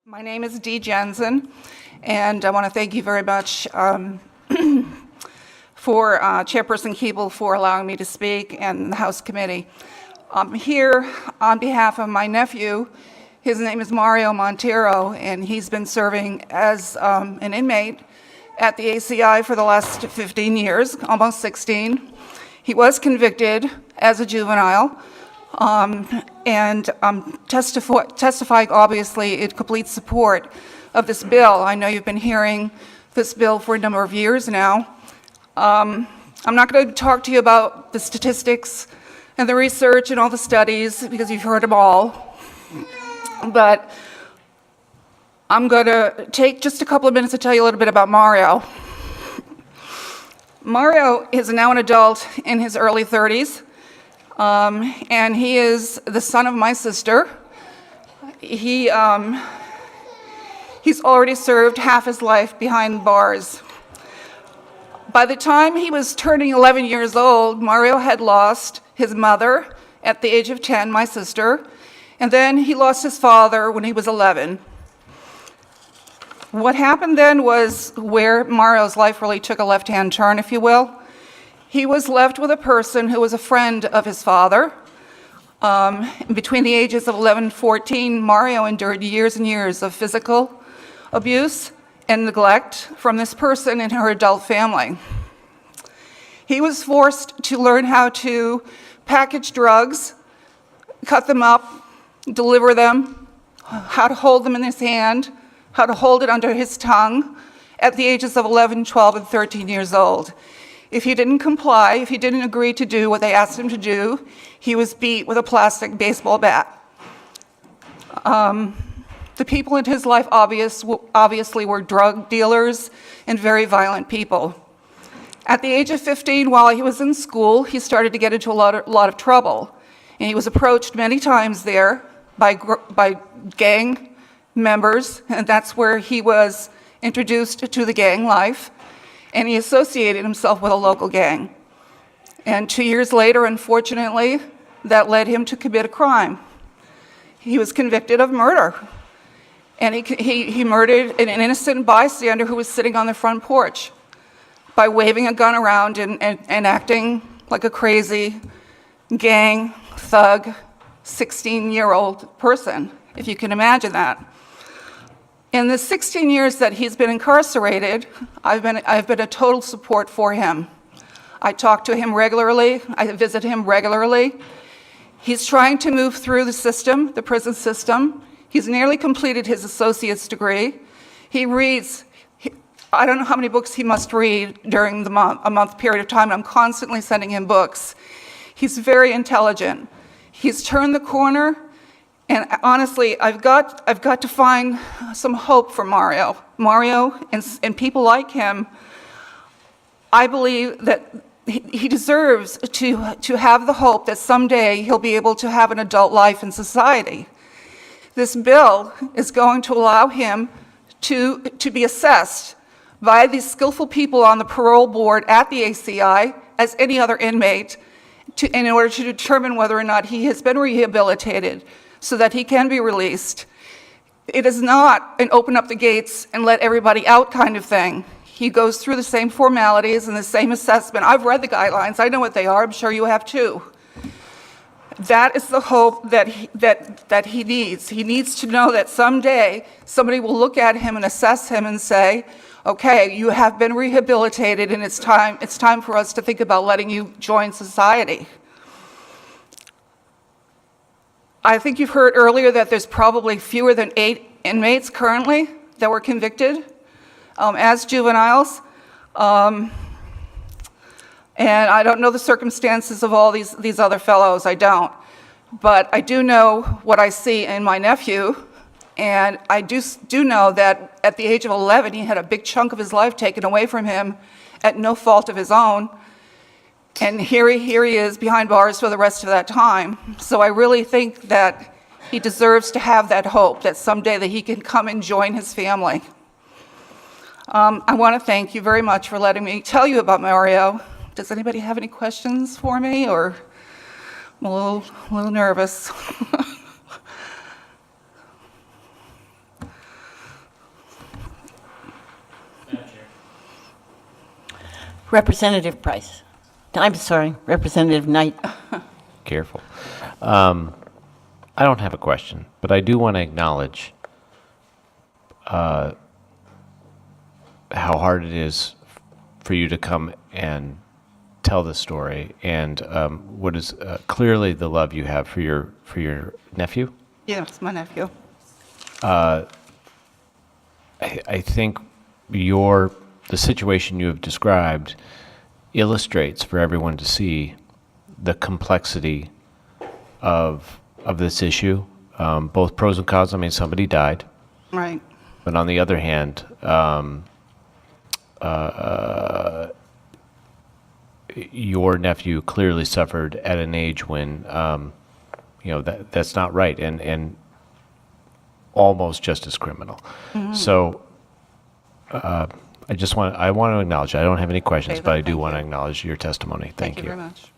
My name is Dee Jensen, and I want to thank you very much for Chairperson Keeble for allowing me to speak and the House Committee. I'm here on behalf of my nephew. His name is Montero, and he's been serving as an inmate at the ACI for the last 15 years, almost 16. He was convicted as a juvenile, and testifying obviously in complete support of this bill. I know you've been hearing this bill for a number of years now. I'm not going to talk to you about the statistics and the research and all the studies because you've heard them all, but I'm going to take just a couple of minutes to tell you a little bit about Mario. Mario is now an adult in his early 30s. And he is the son of my sister. He's already served half his life behind bars. By the time he was turning 11 years old, Mario had lost his mother at the age of 10, my sister, and then he lost his father when he was 11. What happened then was where Mario's life really took a left-hand turn, if you will. He was left with a person who was a friend of his father. Between the ages of 11 and 14, Mario endured years and years of physical abuse and neglect from this person and her adult family. He was forced to learn how to package drugs, cut them up, deliver them, how to hold them in his hand, how to hold it under his tongue at the ages of 11, 12, and 13 years old. If he didn't comply, if he didn't agree to do what they asked him to do, he was beat with a plastic baseball bat. The people in his life obviously were drug dealers and very violent people. At the age of 15, while he was in school, he started to get into a lot of trouble. And he was approached many times there by gang members, and that's where he was introduced to the gang life. And he associated himself with a local gang. And 2 years later, unfortunately, that led him to commit a crime. He was convicted of murder. And he murdered an innocent bystander who was sitting on the front porch by waving a gun around and acting like a crazy gang thug 16-year-old person, if you can imagine that. In the 16 years that he's been incarcerated, I've been a total support for him. I talk to him regularly. I visit him regularly. He's trying to move through the system, the prison system. He's nearly completed his associate's degree. He reads, I don't know how many books he must read during a month period of time. I'm constantly sending him books. He's very intelligent. He's turned the corner. And honestly, I've got to find some hope for Mario. Mario and people like him, I believe that he deserves to have the hope that someday he'll be able to have an adult life in society. This bill is going to allow him to be assessed by these skillful people on the parole board at the ACI as any other inmate in order to determine whether or not he has been rehabilitated, so that he can be released. It is not an open up the gates and let everybody out kind of thing. He goes through the same formalities and the same assessment. I've read the guidelines. I know what they are. I'm sure you have too. That is the hope that he needs. He needs to know that someday somebody will look at him and assess him and say, okay, you have been rehabilitated and it's time for us to think about letting you join society. I think you've heard earlier that there's probably fewer than 8 inmates currently that were convicted as juveniles. And I don't know the circumstances of all these other fellows, I don't. But I do know what I see in my nephew, and I do know that at the age of 11, he had a big chunk of his life taken away from him at no fault of his own. And here he is behind bars for the rest of that time. So I really think that he deserves to have that hope that someday that he can come and join his family. I want to thank you very much for letting me tell you about Mario. Does anybody have any questions for me, or I'm a little nervous? Representative Price. I'm sorry, Representative Knight. Careful. I don't have a question, but I do want to acknowledge how hard it is for you to come and tell the story, and what is clearly the love you have for your nephew. Yes, my nephew. I think the situation you have described illustrates for everyone to see the complexity of this issue, both pros and cons. I mean, somebody died, Right. but on the other hand, your nephew clearly suffered at an age when that's not right, and almost just as criminal. So I want to acknowledge. I don't have any questions, Okay, but I thank do want to you. acknowledge your testimony. Thank Thank you very much.